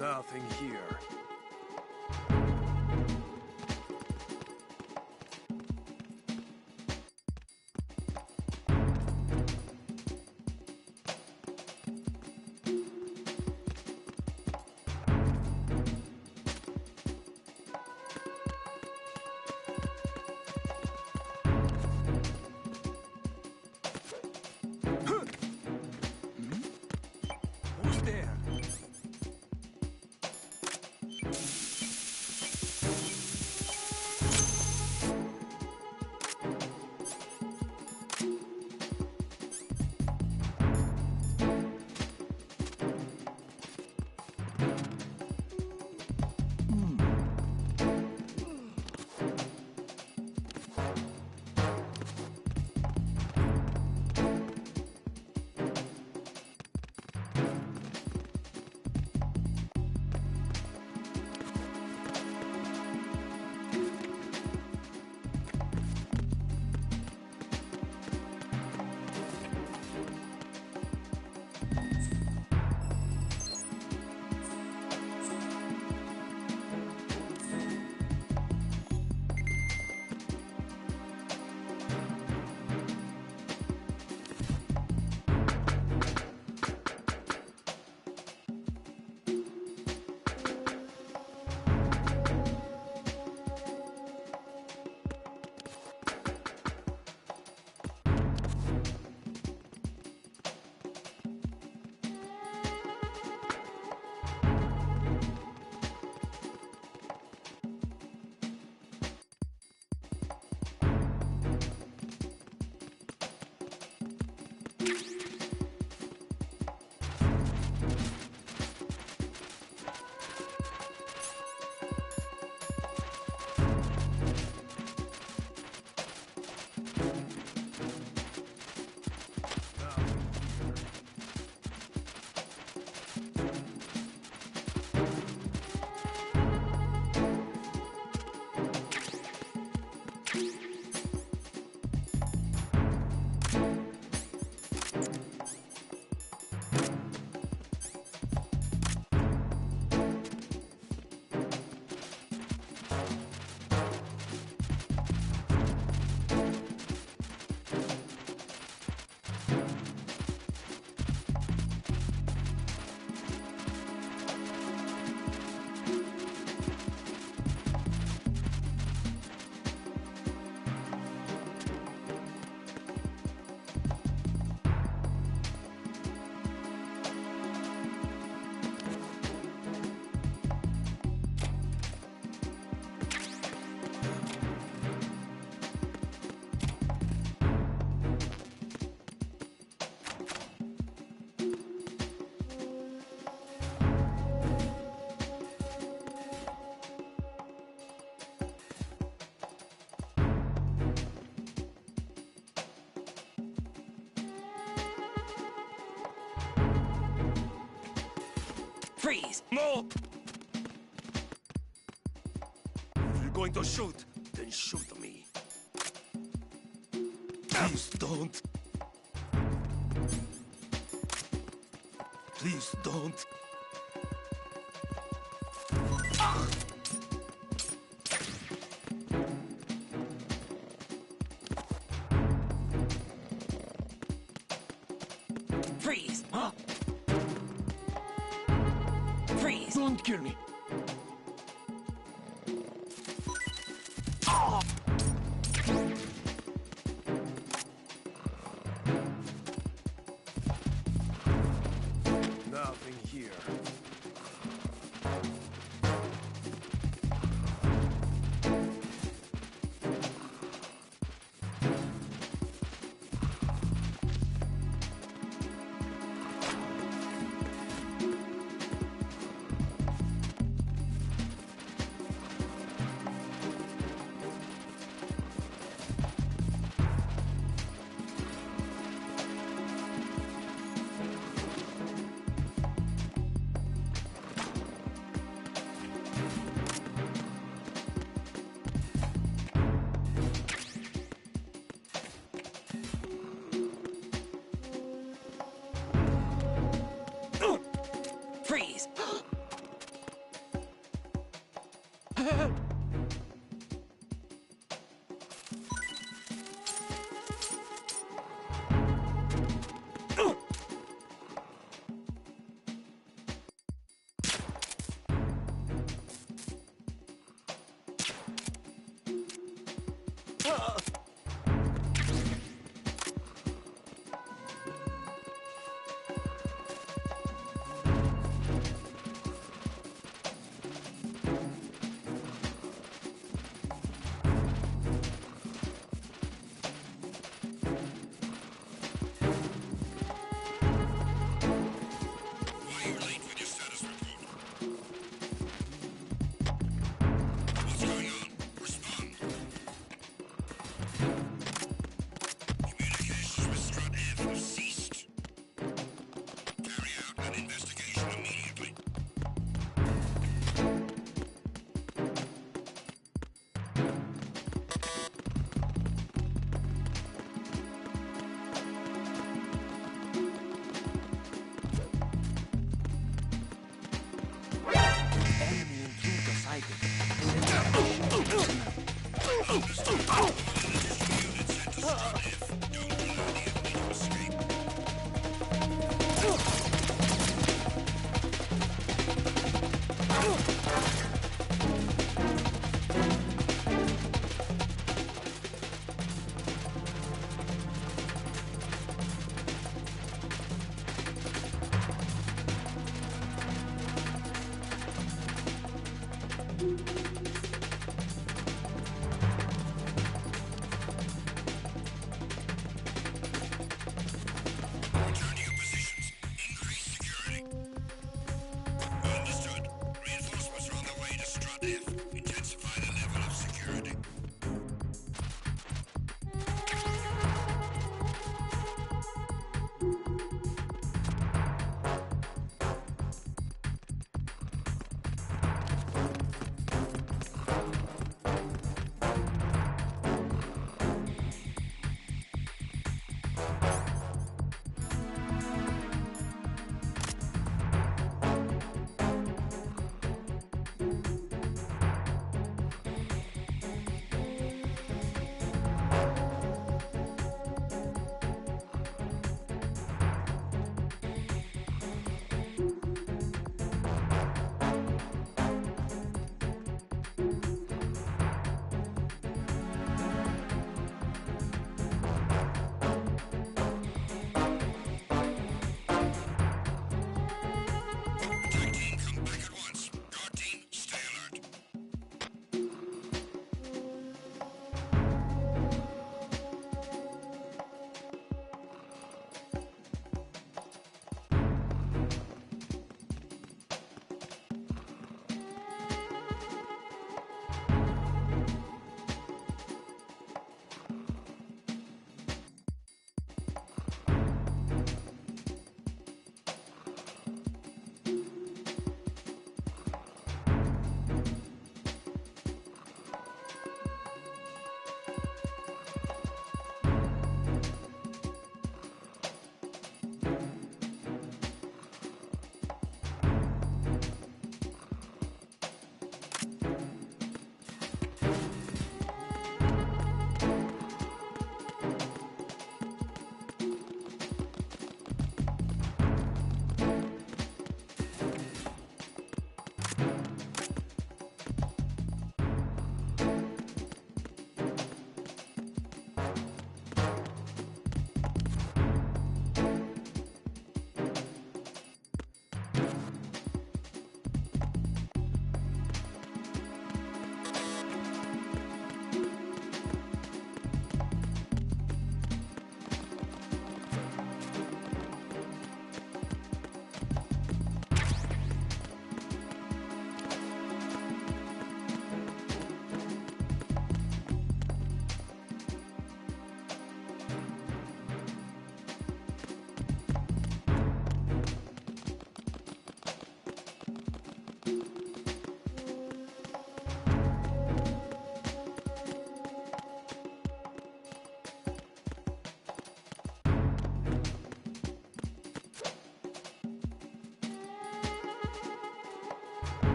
Nothing here. Who's there? Freeze! No! If you're going to shoot, then shoot me. Please don't. Please don't. Freeze! Huh? Freeze! Don't kill me. Nothing here.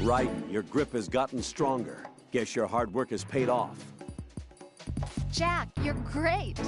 Right, your grip has gotten stronger. Guess your hard work has paid off. Jack, you're great!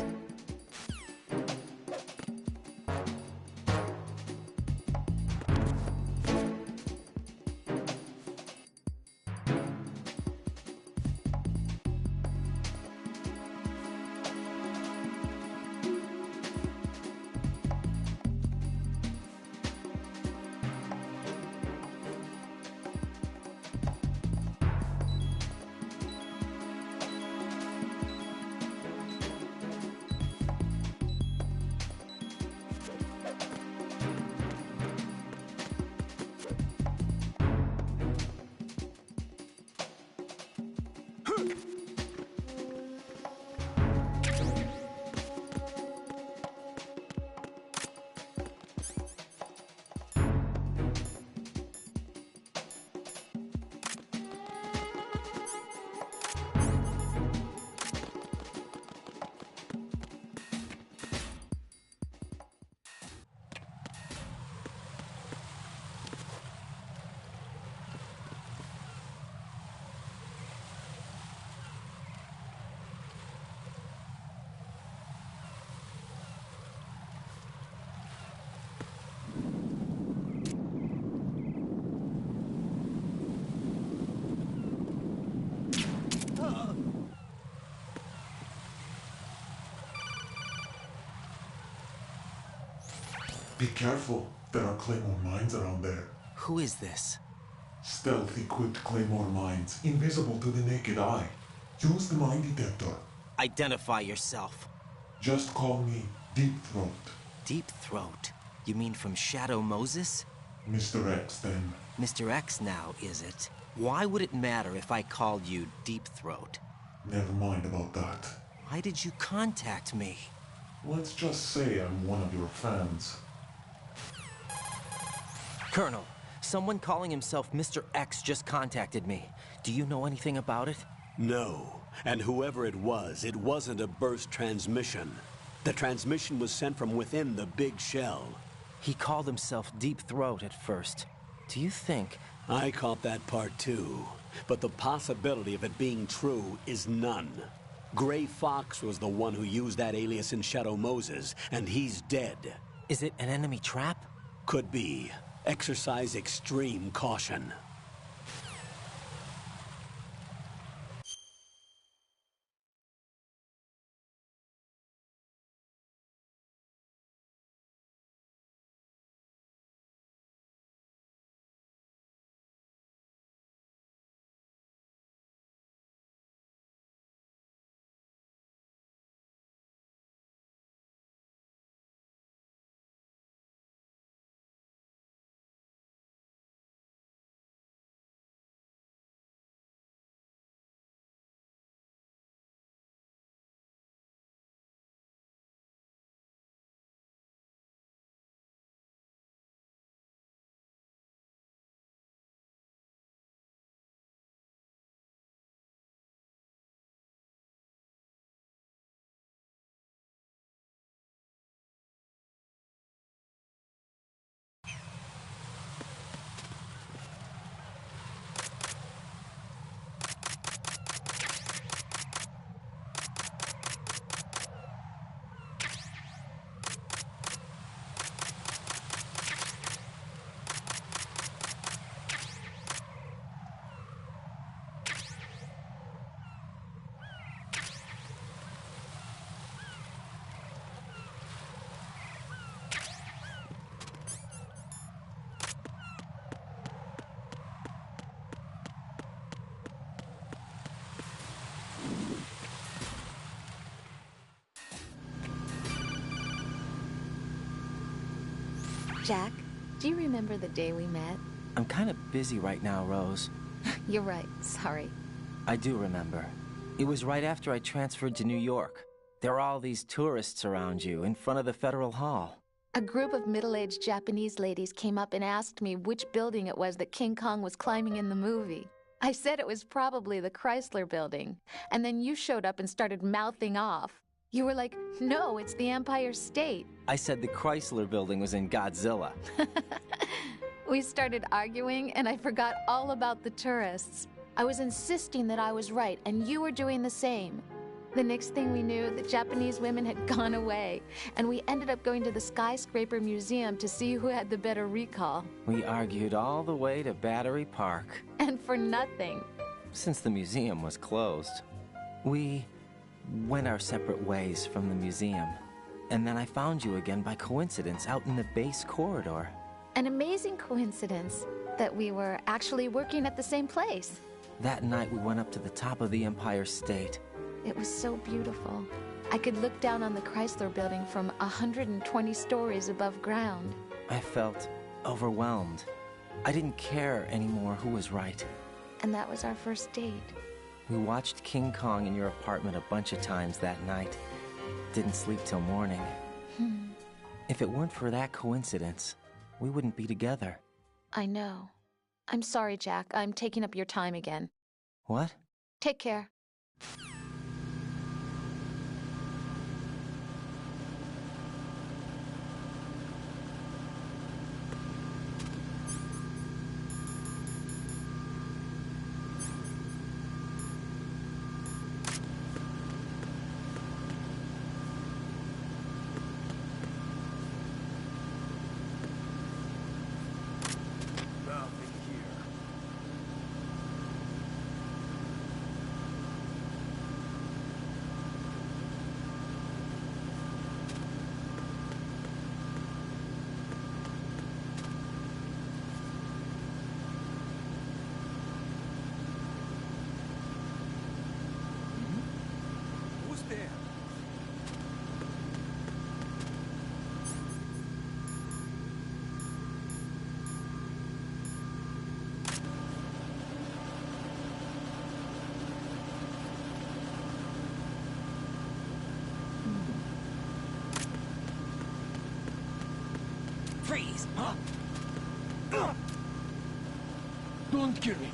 Be careful, there are claymore mines around there. Who is this? Stealth-equipped claymore mines, invisible to the naked eye. Use the mine detector. Identify yourself. Just call me Deep Throat. Deep Throat? You mean from Shadow Moses? Mr. X, then. Mr. X now, is it? Why would it matter if I called you Deep Throat? Never mind about that. Why did you contact me? Let's just say I'm one of your fans. Colonel, someone calling himself Mr. X just contacted me. Do you know anything about it? No, and whoever it wasn't a burst transmission. The transmission was sent from within the big shell. He called himself Deep Throat at first. Do you think... I caught that part too, but the possibility of it being true is none. Gray Fox was the one who used that alias in Shadow Moses, and he's dead. Is it an enemy trap? Could be. Exercise extreme caution. Jack, do you remember the day we met? I'm kind of busy right now, Rose. You're right, sorry. I do remember. It was right after I transferred to New York. There are all these tourists around you in front of the Federal Hall. A group of middle-aged Japanese ladies came up and asked me which building it was that King Kong was climbing in the movie. I said it was probably the Chrysler Building, and then you showed up and started mouthing off. You were like, no, it's the Empire State. I said the Chrysler Building was in Godzilla. We started arguing, and I forgot all about the tourists. I was insisting that I was right, and you were doing the same. The next thing we knew, the Japanese women had gone away, and we ended up going to the Skyscraper Museum to see who had the better recall. We argued all the way to Battery Park. And for nothing. Since the museum was closed, we went our separate ways from the museum. And then I found you again by coincidence out in the base corridor. An amazing coincidence that we were actually working at the same place. That night we went up to the top of the Empire State. It was so beautiful. I could look down on the Chrysler Building from 120 stories above ground. I felt overwhelmed. I didn't care anymore who was right. And that was our first date. We watched King Kong in your apartment a bunch of times that night. Didn't sleep till morning. If it weren't for that coincidence, we wouldn't be together. I know. I'm sorry, Jack. I'm taking up your time again. What? Take care. Freeze! Huh? Don't kill me.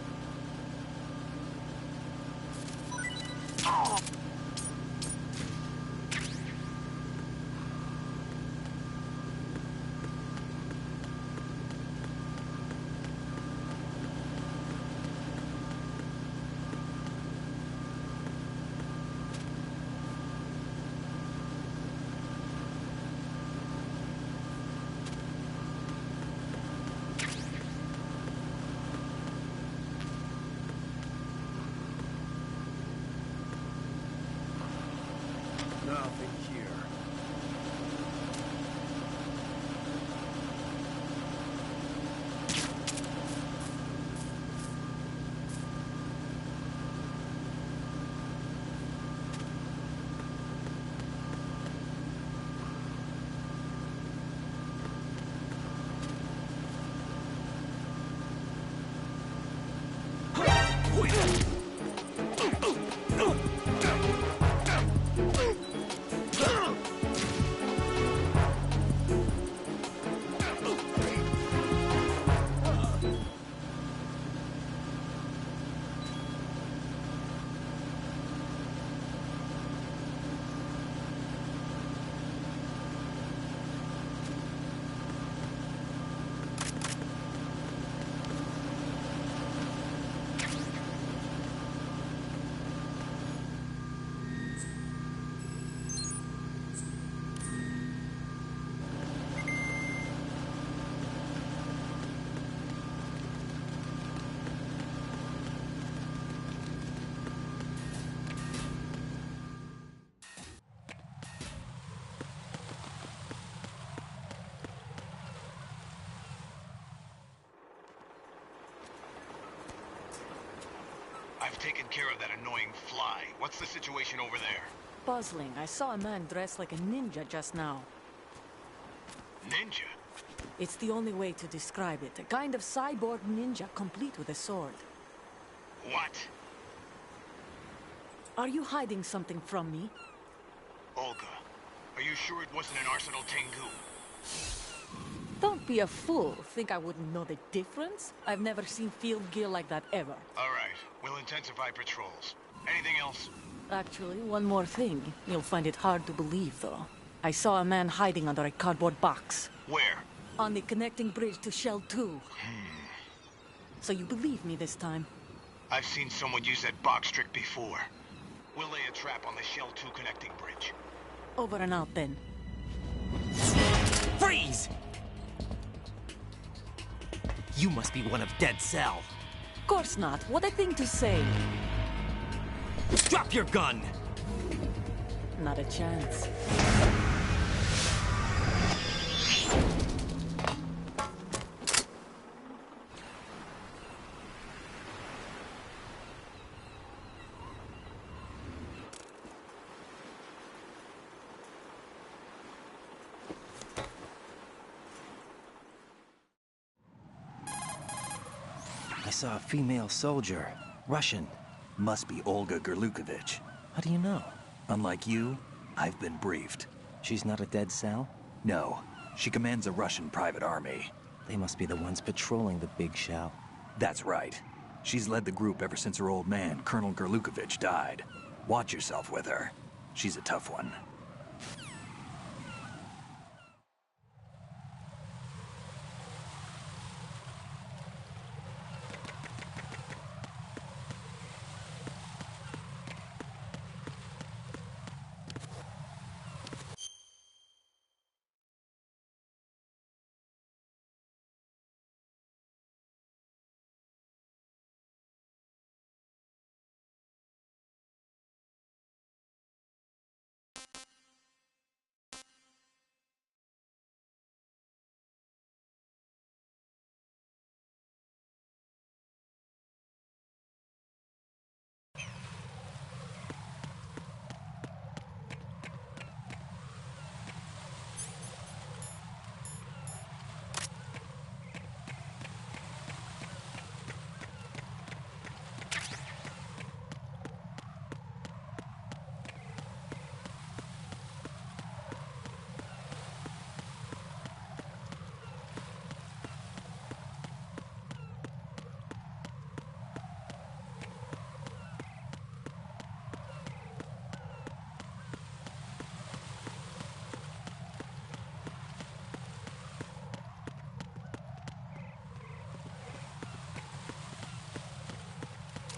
Nothing here. I've taken care of that annoying fly. What's the situation over there? Puzzling. I saw a man dressed like a ninja just now. Ninja? It's the only way to describe it. A kind of cyborg ninja complete with a sword. What? Are you hiding something from me? Olga, are you sure it wasn't an Arsenal Tengu? Don't be a fool. Think I wouldn't know the difference? I've never seen field gear like that ever. All right, we'll intensify patrols. Anything else? Actually, one more thing. You'll find it hard to believe, though. I saw a man hiding under a cardboard box. Where? On the connecting bridge to Shell 2. So you believe me this time? I've seen someone use that box trick before. We'll lay a trap on the Shell 2 connecting bridge. Over and out then. Freeze! You must be one of Dead Cell. Of course not. What a thing to say. Drop your gun! Not a chance. I saw a female soldier. Russian. Must be Olga Gerlukovich. How do you know? Unlike you, I've been briefed. She's not a Dead Cell? No, she commands a Russian private army. They must be the ones patrolling the big shell. That's right. She's led the group ever since her old man, Colonel Gerlukovich, died. Watch yourself with her. She's a tough one.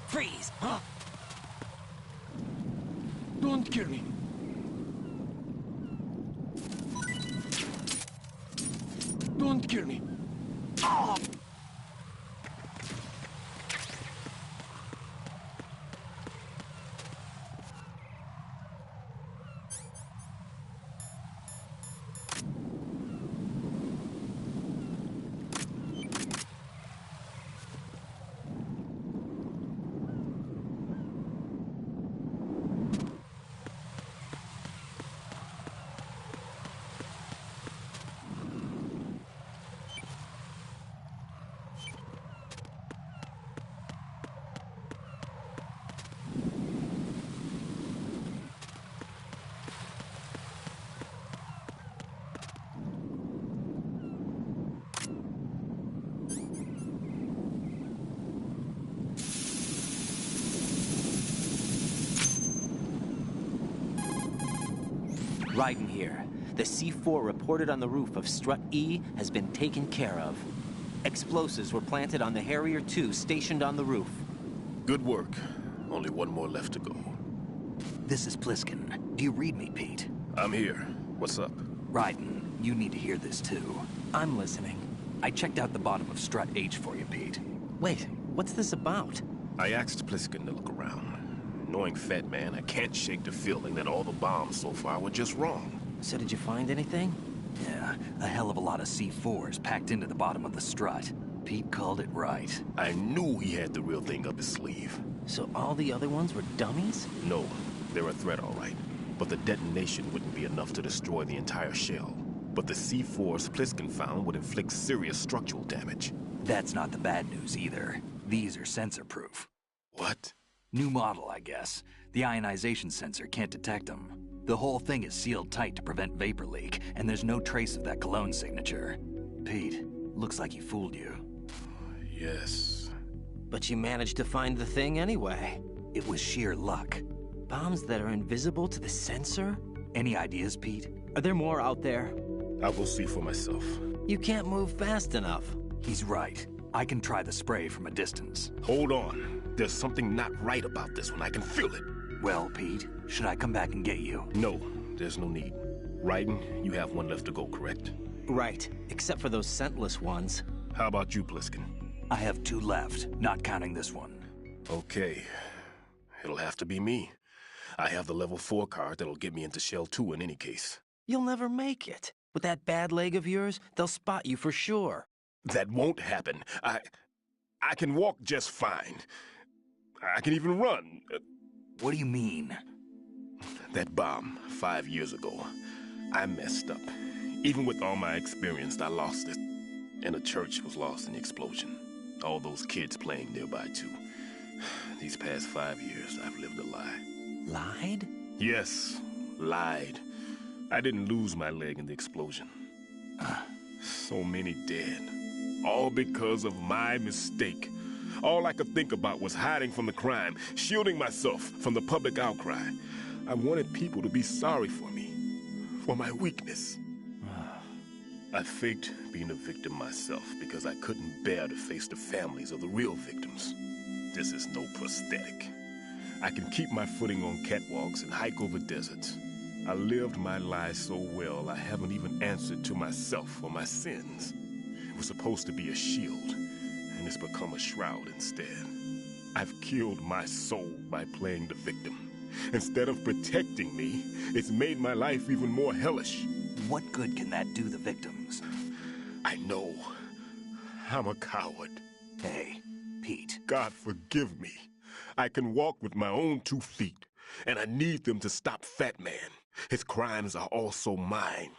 Freeze! Huh? Don't kill me. Don't kill me. Ah! Raiden here. The C4 reported on the roof of Strut E has been taken care of. Explosives were planted on the Harrier 2 stationed on the roof. Good work. Only one more left to go. This is Pliskin. Do you read me, Pete? I'm here. What's up? Raiden, you need to hear this too. I'm listening. I checked out the bottom of Strut H for you, Pete. Wait, what's this about? I asked Pliskin to look around. Knowing Fat Man, I can't shake the feeling that all the bombs so far were just wrong. So did you find anything? Yeah, a hell of a lot of C4s packed into the bottom of the strut. Pete called it right. I knew he had the real thing up his sleeve. So all the other ones were dummies? No, they're a threat, all right. But the detonation wouldn't be enough to destroy the entire shell. But the C4s Pliskin found would inflict serious structural damage. That's not the bad news either. These are sensor-proof. What? New model, I guess. The ionization sensor can't detect them. The whole thing is sealed tight to prevent vapor leak, and there's no trace of that cologne signature. Pete, looks like he fooled you. Yes. But you managed to find the thing anyway. It was sheer luck. Bombs that are invisible to the sensor? Any ideas, Pete? Are there more out there? I'll go see for myself. You can't move fast enough. He's right. I can try the spray from a distance. Hold on. There's something not right about this one. I can feel it. Well, Pete, should I come back and get you? No, there's no need. Raiden, you have one left to go, correct? Right, except for those scentless ones. How about you, Pliskin? I have 2 left, not counting this one. Okay. It'll have to be me. I have the level 4 card that'll get me into Shell 2 in any case. You'll never make it. With that bad leg of yours, they'll spot you for sure. That won't happen. I can walk just fine. I can even run. What do you mean? That bomb 5 years ago, I messed up. Even with all my experience, I lost it. And the church was lost in the explosion. All those kids playing nearby, too. These past 5 years, I've lived a lie. Lied? Yes, lied. I didn't lose my leg in the explosion. So many dead. All because of my mistake. All I could think about was hiding from the crime, shielding myself from the public outcry. I wanted people to be sorry for me, for my weakness. I faked being a victim myself because I couldn't bear to face the families of the real victims. This is no prosthetic. I can keep my footing on catwalks and hike over deserts. I lived my life so well, I haven't even answered to myself for my sins. It was supposed to be a shield, and it's become a shroud instead. I've killed my soul by playing the victim. Instead of protecting me, it's made my life even more hellish. What good can that do the victims? I know. I'm a coward. Hey, Pete. God forgive me. I can walk with my own 2 feet, and I need them to stop Fat Man. His crimes are also mine.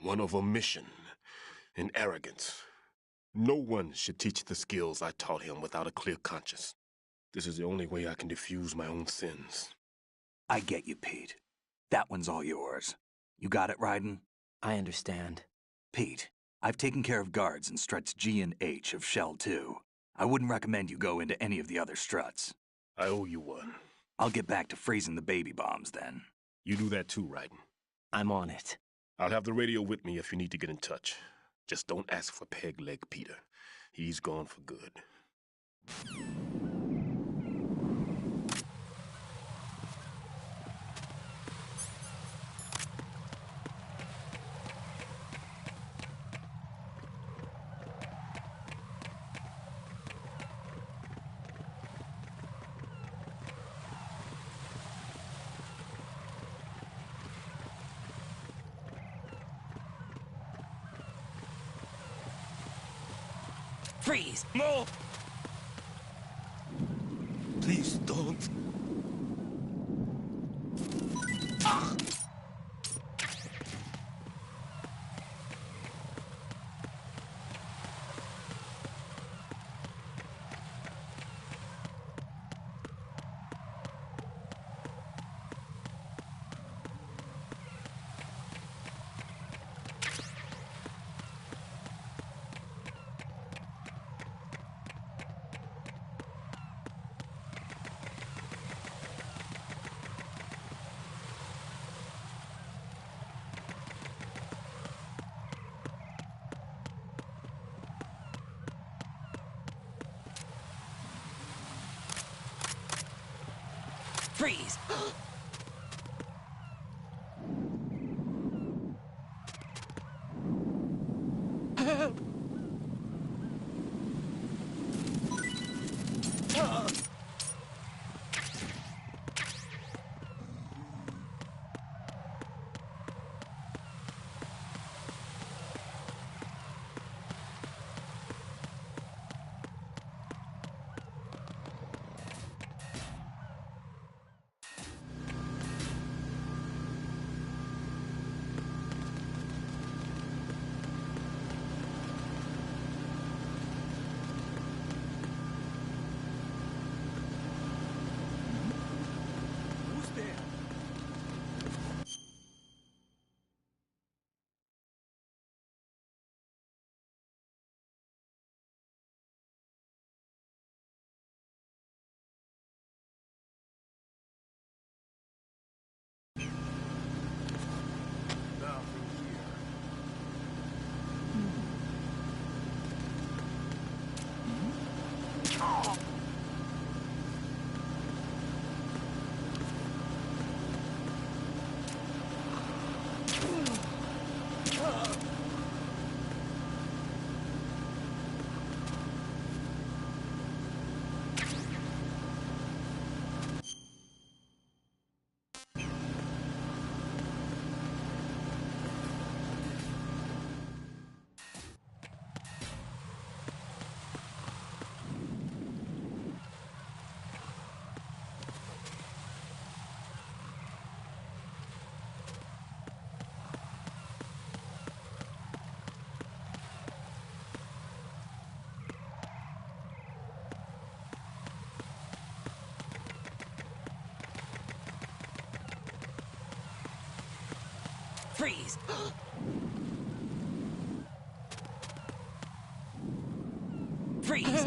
One of omission and arrogance. No one should teach the skills I taught him without a clear conscience. This is the only way I can diffuse my own sins. I get you, Pete. That one's all yours. You got it, Raiden? I understand. Pete, I've taken care of guards in struts G and H of Shell 2. I wouldn't recommend you go into any of the other struts. I owe you one. I'll get back to freezing the baby bombs then. You do that too, Raiden. I'm on it. I'll have the radio with me if you need to get in touch. Just don't ask for Peg Leg Peter. He's gone for good. Freeze! No! Please don't. Freeze! Freeze! Freeze!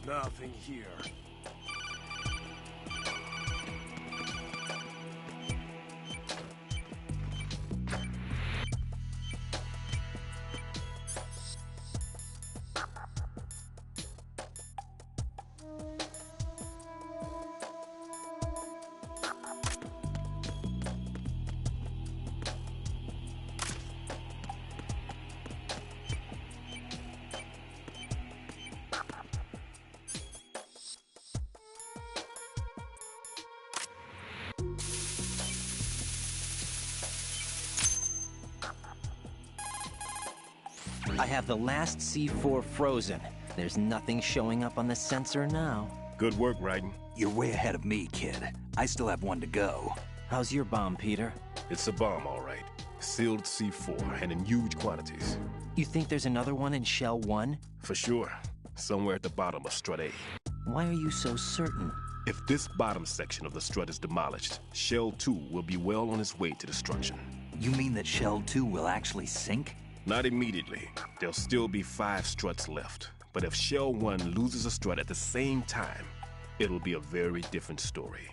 Nothing here. I have the last C4 frozen. There's nothing showing up on the sensor now. Good work, Raiden. You're way ahead of me, kid. I still have one to go. How's your bomb, Peter? It's a bomb, all right. Sealed C4, and in huge quantities. You think there's another one in Shell 1? For sure. Somewhere at the bottom of Strut A. Why are you so certain? If this bottom section of the strut is demolished, Shell 2 will be well on its way to destruction. You mean that Shell 2 will actually sink? Not immediately. There'll still be 5 struts left. But if Shell 1 loses a strut at the same time, it'll be a very different story.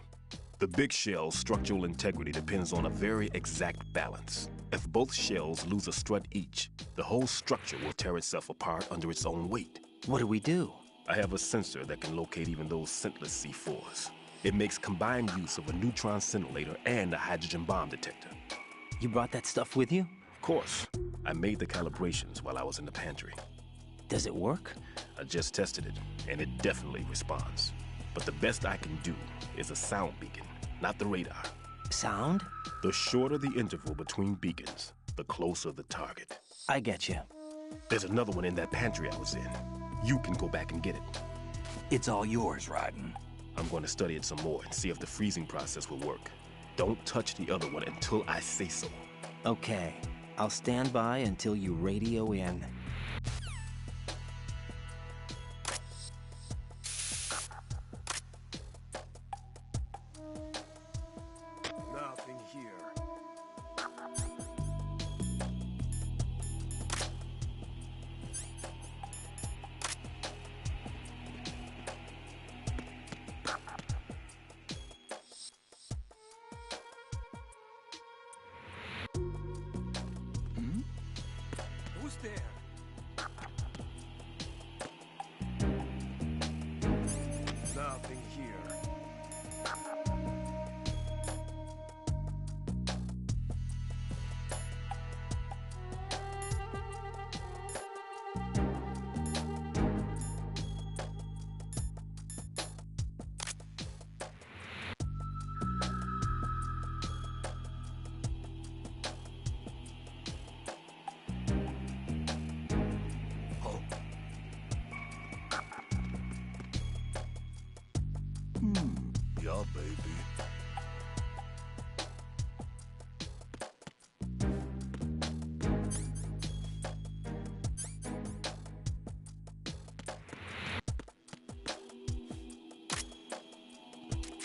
The big shell's structural integrity depends on a very exact balance. If both shells lose a strut each, the whole structure will tear itself apart under its own weight. What do we do? I have a sensor that can locate even those scentless C4s. It makes combined use of a neutron scintillator and a hydrogen bomb detector. You brought that stuff with you? Of course. I made the calibrations while I was in the pantry. Does it work? I just tested it, and it definitely responds. But the best I can do is a sound beacon, not the radar. Sound? The shorter the interval between beacons, the closer the target. I get you. There's another one in that pantry I was in. You can go back and get it. It's all yours, Raiden. I'm going to study it some more and see if the freezing process will work. Don't touch the other one until I say so. Okay. I'll stand by until you radio in. Nothing here. Who's there? Nothing here. Yeah, baby.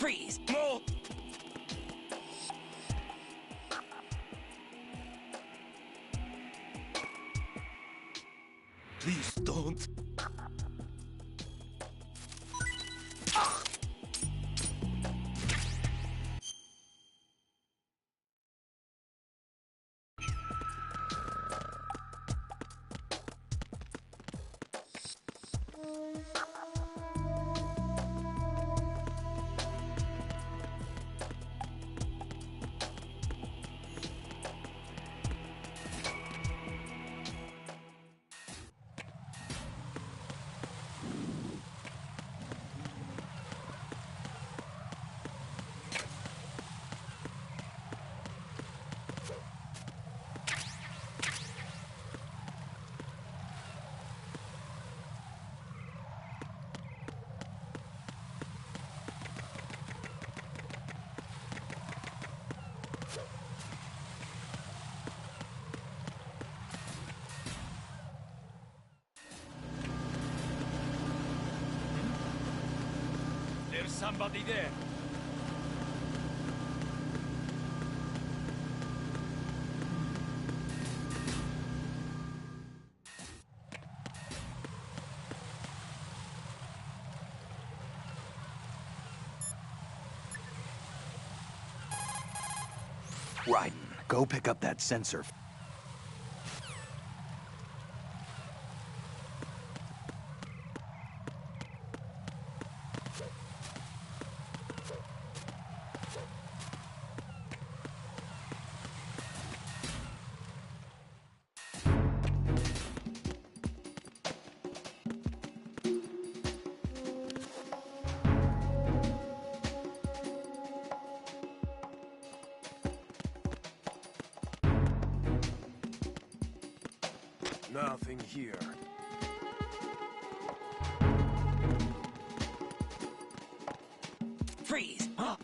Freeze! No! Please don't. There's somebody there. Raiden, go pick up that sensor. Nothing here. Freeze! Huh?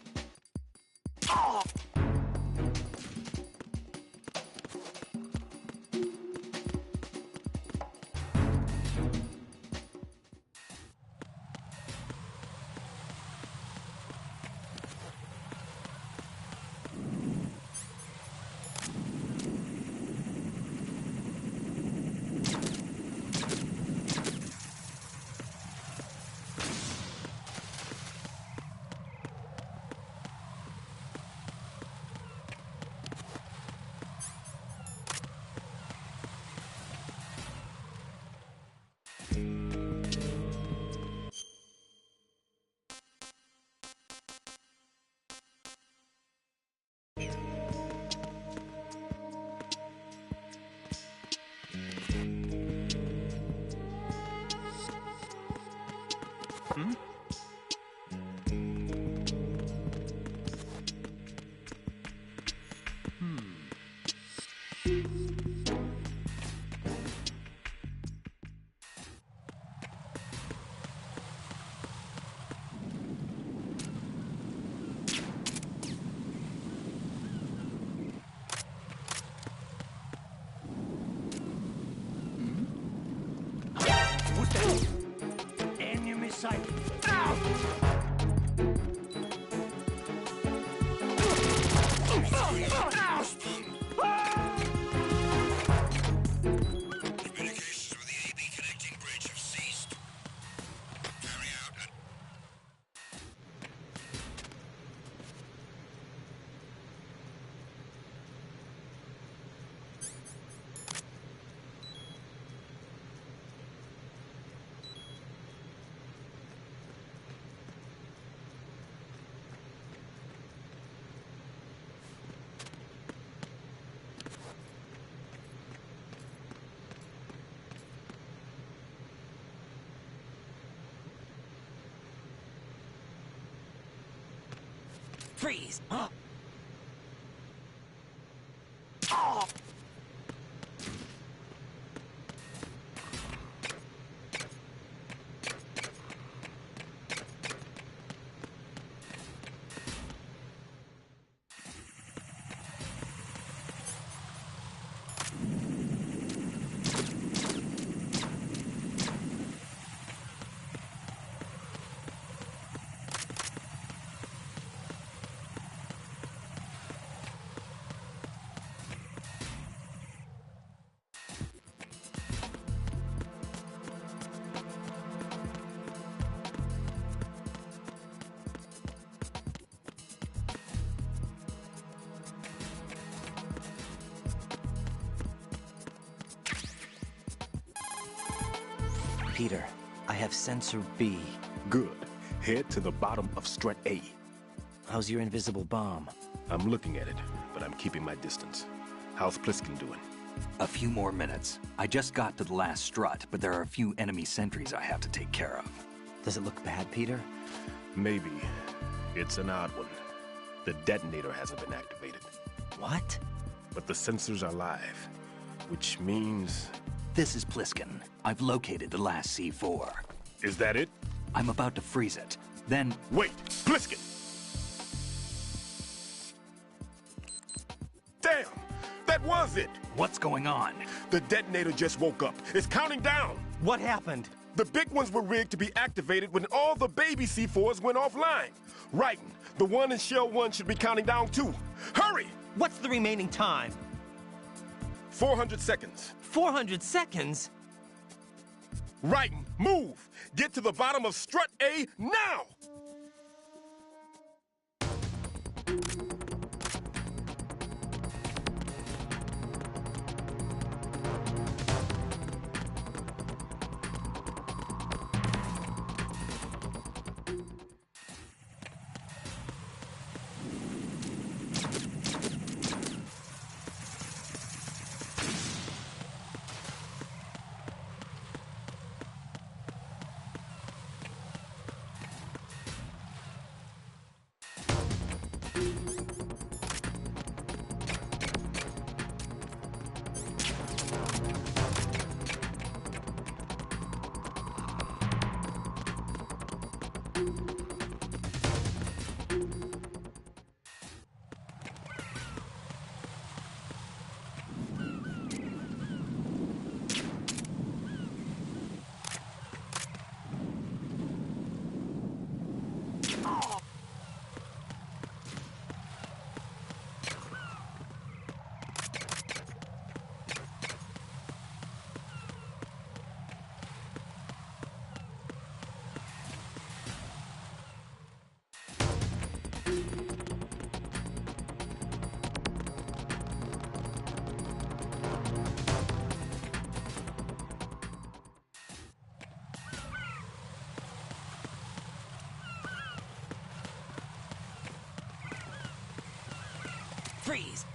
Enemy sight. Communications with the AB connecting bridge have ceased. Carry out an... Freeze! Huh? Peter, I have sensor B. Good. Head to the bottom of strut A. How's your invisible bomb? I'm looking at it, but I'm keeping my distance. How's Pliskin doing? A few more minutes. I just got to the last strut, but there are a few enemy sentries I have to take care of. Does it look bad, Peter? Maybe. It's an odd one. The detonator hasn't been activated. What? But the sensors are live, which means... This is Pliskin. I've located the last C4. Is that it? I'm about to freeze it. Then... Wait! Pliskin! Damn! That was it! What's going on? The detonator just woke up. It's counting down! What happened? The big ones were rigged to be activated when all the baby C4s went offline. Right. The one in Shell 1 should be counting down too. Hurry! What's the remaining time? 400 seconds. 400 seconds? Right. Move! Get to the bottom of strut A now! Freeze!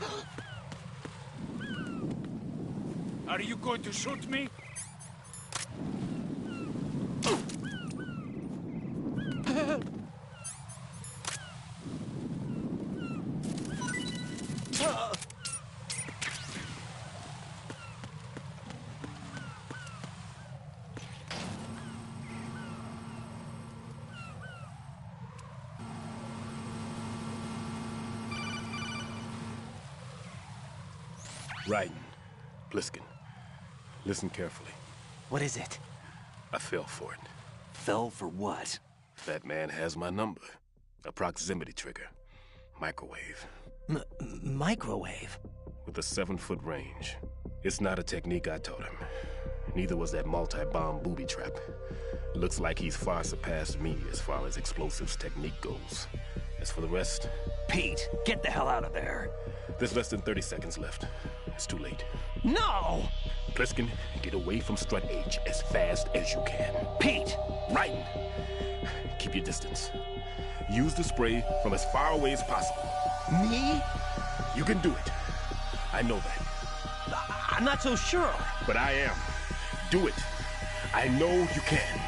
Are you going to shoot me? Right. Pliskin. Listen carefully. What is it? I fell for it. Fell for what? That man has my number. A proximity trigger. Microwave. Microwave? With a 7-foot range. It's not a technique I taught him. Neither was that multi-bomb booby trap. Looks like he's far surpassed me as far as explosives technique goes. As for the rest... Pete, get the hell out of there. There's less than 30 seconds left. It's too late. No! Pliskin, get away from strut H as fast as you can. Pete! Right. Keep your distance. Use the spray from as far away as possible. Me? You can do it. I know that. I'm not so sure. But I am. Do it. I know you can.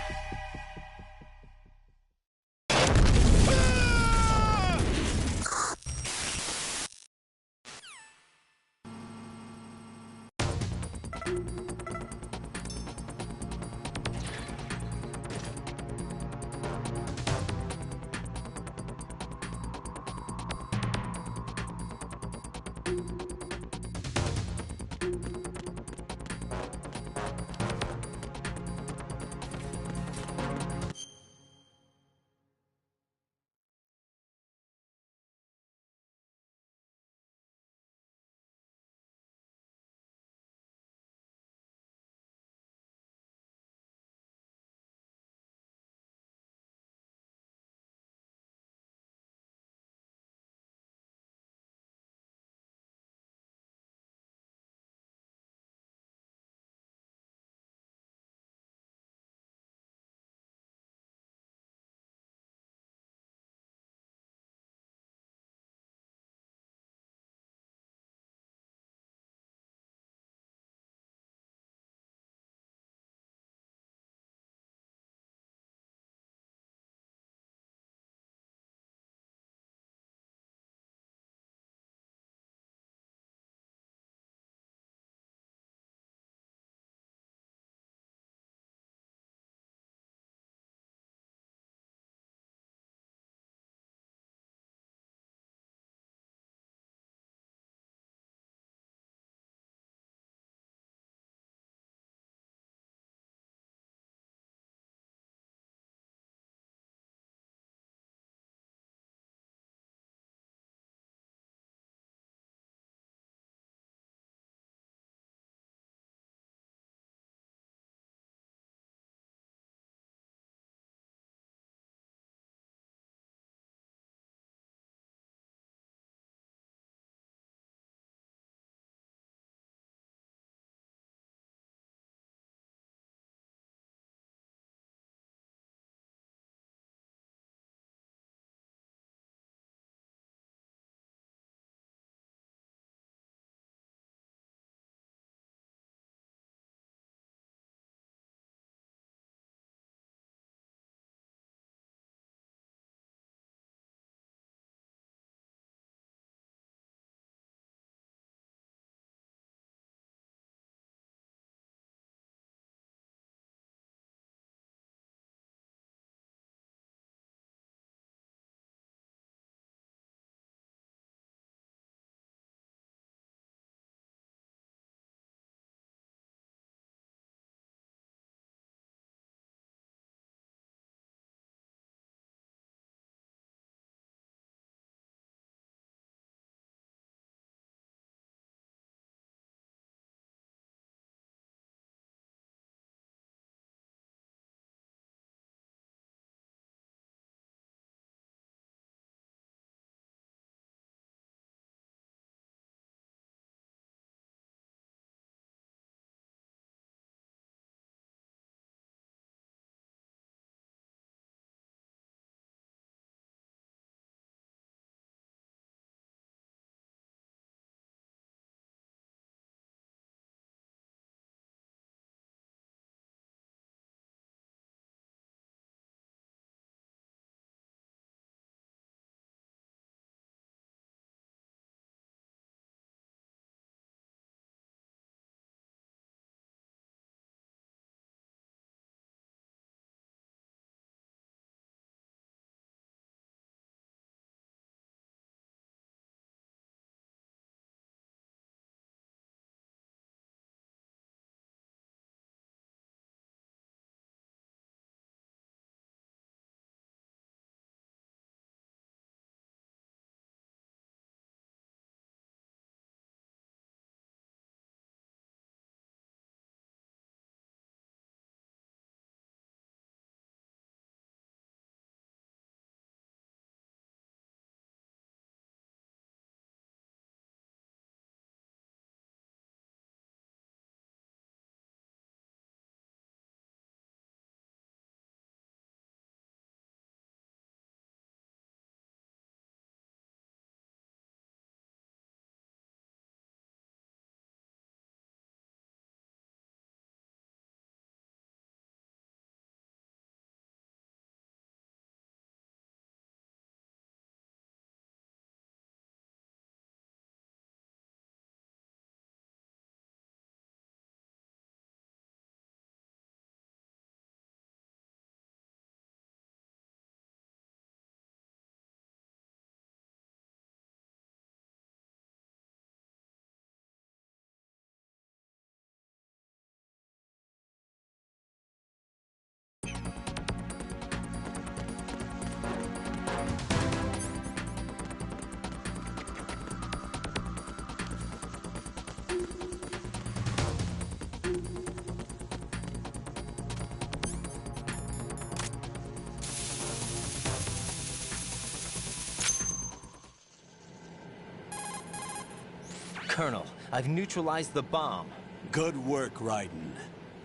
Colonel, I've neutralized the bomb. Good work, Raiden.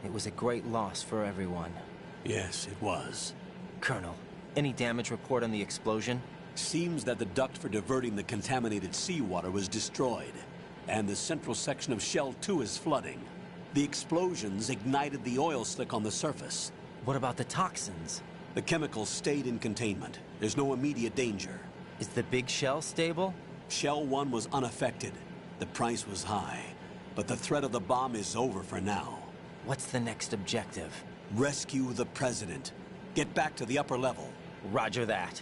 It was a great loss for everyone. Yes, it was. Colonel, any damage report on the explosion? Seems that the duct for diverting the contaminated seawater was destroyed, and the central section of Shell 2 is flooding. The explosions ignited the oil slick on the surface. What about the toxins? The chemicals stayed in containment. There's no immediate danger. Is the big shell stable? Shell 1 was unaffected. The price was high, but the threat of the bomb is over for now. What's the next objective? Rescue the President. Get back to the upper level. Roger that.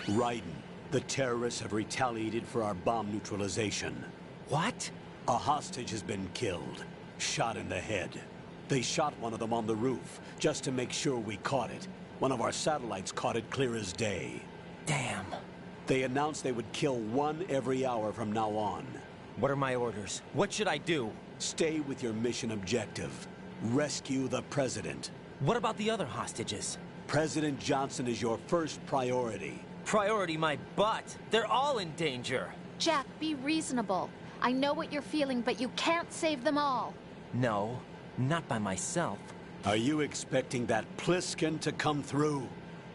Raiden, the terrorists have retaliated for our bomb neutralization. What? A hostage has been killed, shot in the head. They shot one of them on the roof, just to make sure we caught it. One of our satellites caught it clear as day. Damn. They announced they would kill one every hour from now on. What are my orders? What should I do? Stay with your mission objective. Rescue the President. What about the other hostages? President Johnson is your first priority. Priority my butt. They're all in danger. Jack, be reasonable. I know what you're feeling, but you can't save them all. No, not by myself. Are you expecting that Pliskin to come through?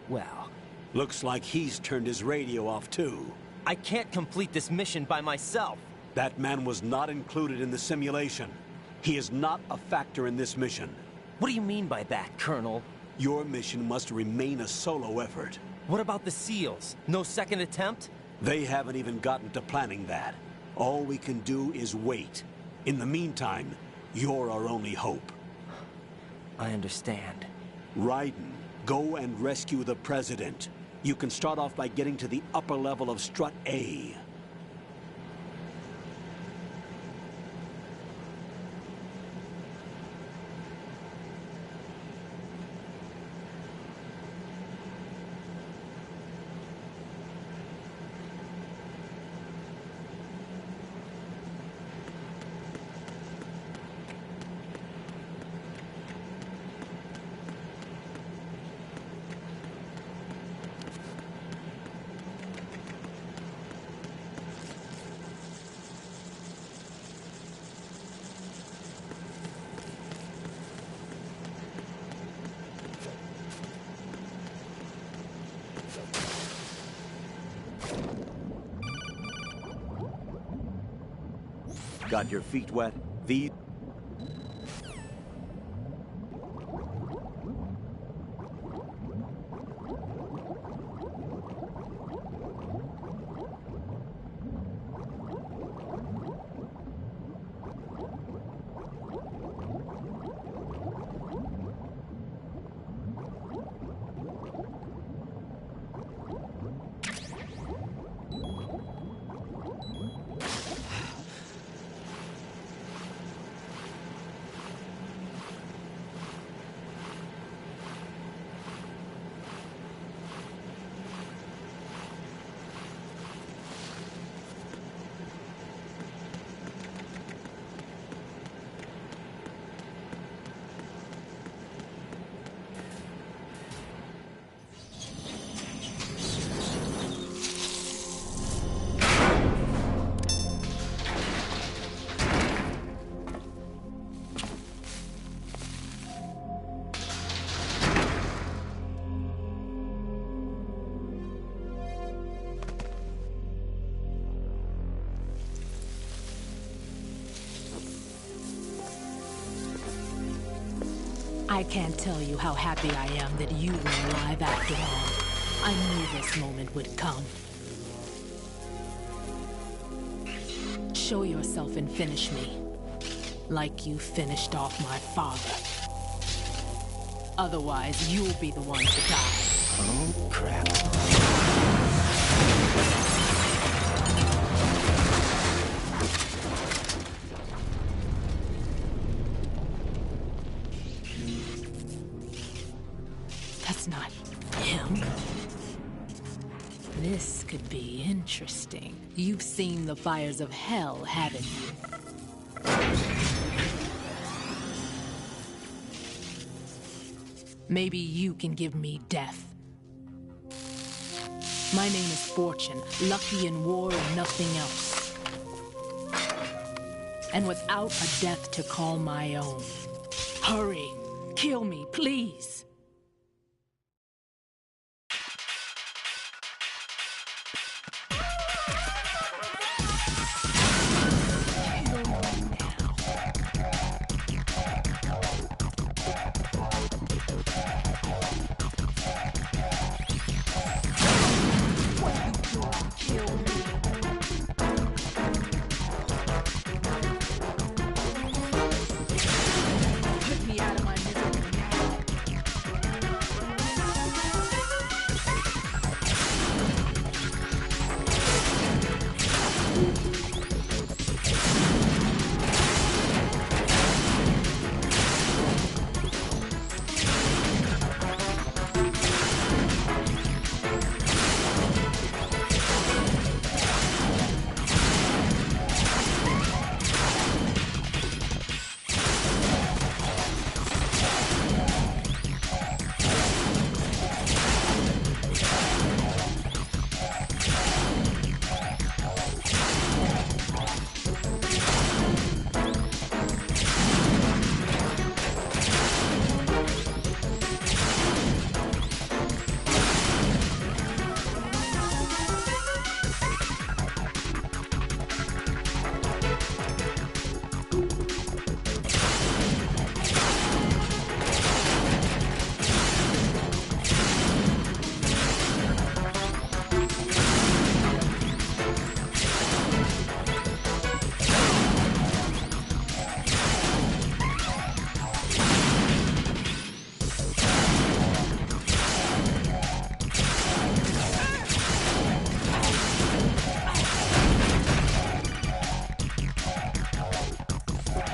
Well, looks like he's turned his radio off too. I can't complete this mission by myself. That man was not included in the simulation. He is not a factor in this mission. What do you mean by that, Colonel? Your mission must remain a solo effort. What about the SEALs? No second attempt? They haven't even gotten to planning that. All we can do is wait. In the meantime, you're our only hope. I understand. Raiden, go and rescue the President. You can start off by getting to the upper level of Strut A. Got your feet wet? These... I can't tell you how happy I am that you were alive after all. I knew this moment would come. Show yourself and finish me. Like you finished off my father. Otherwise, you'll be the one to die. Oh, crap. That's not him. This could be interesting. You've seen the fires of hell, haven't you? Maybe you can give me death. My name is Fortune, lucky in war and nothing else. And without a death to call my own. Hurry! Kill me, please!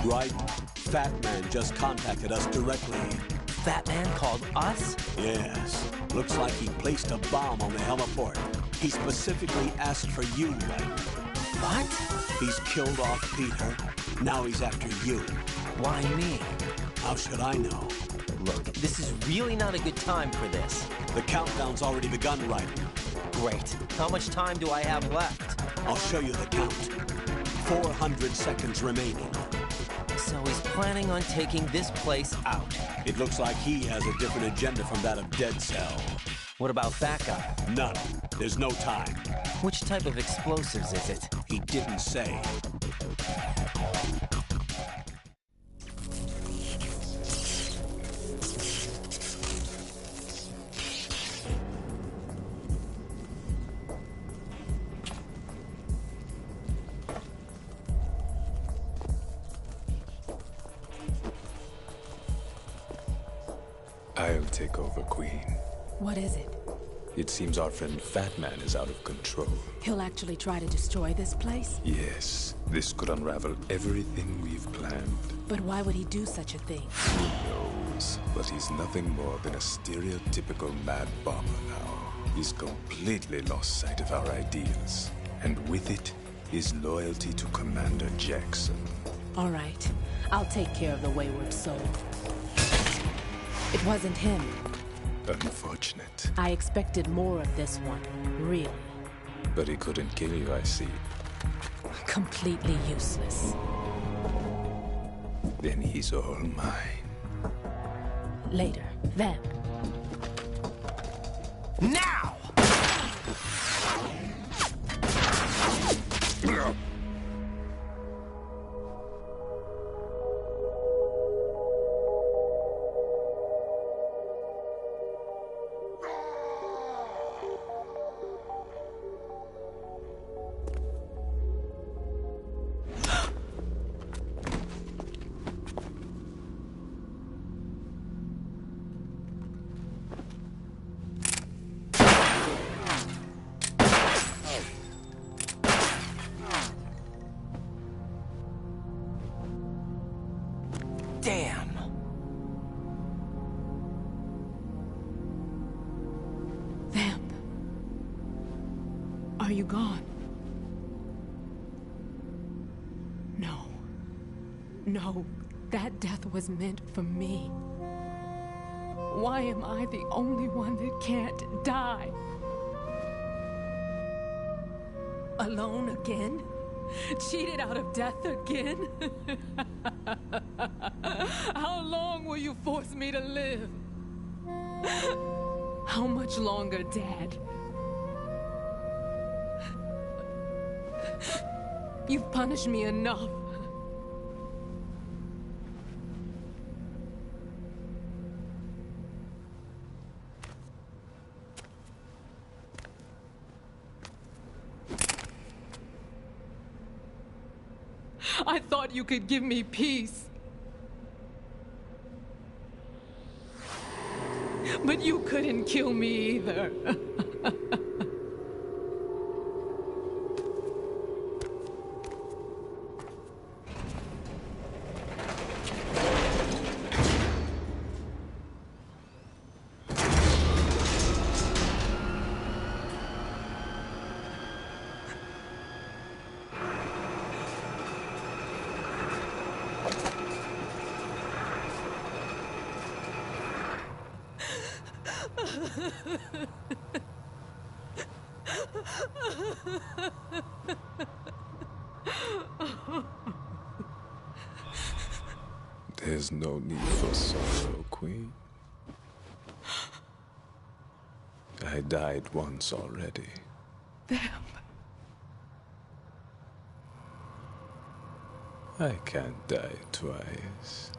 Right? Fat Man just contacted us directly. Fat Man called us? Yes. Looks like he placed a bomb on the heliport. He specifically asked for you, right? What? He's killed off Peter. Now he's after you. Why me? How should I know? Look, this is really not a good time for this. The countdown's already begun, Raiden. Great. How much time do I have left? I'll show you the count. 400 seconds remaining. So he's planning on taking this place out. It looks like he has a different agenda from that of Dead Cell. What about backup? None. There's no time. Which type of explosives is it? He didn't say. I'll take over, Queen. What is it? It seems our friend Fat Man is out of control. He'll actually try to destroy this place? Yes, this could unravel everything we've planned. But why would he do such a thing? Who knows? But he's nothing more than a stereotypical mad bomber now. He's completely lost sight of our ideals. And with it, his loyalty to Commander Jackson. All right. I'll take care of the wayward soul. It wasn't him. Unfortunate. I expected more of this one, really. But he couldn't kill you, I see. Completely useless. Then he's all mine. Later, then. Now! Are you gone? No. No, that death was meant for me. Why am I the only one that can't die? Alone again? Cheated out of death again? How long will you force me to live? How much longer, Dad? You've punished me enough. I thought you could give me peace. But you couldn't kill me either. There's no need for sorrow, Queen. I died once already. Them. I can't die twice.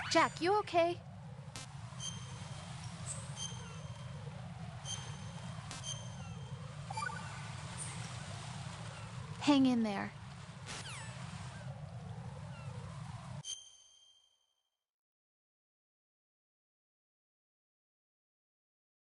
Jack, you okay? Hang in there.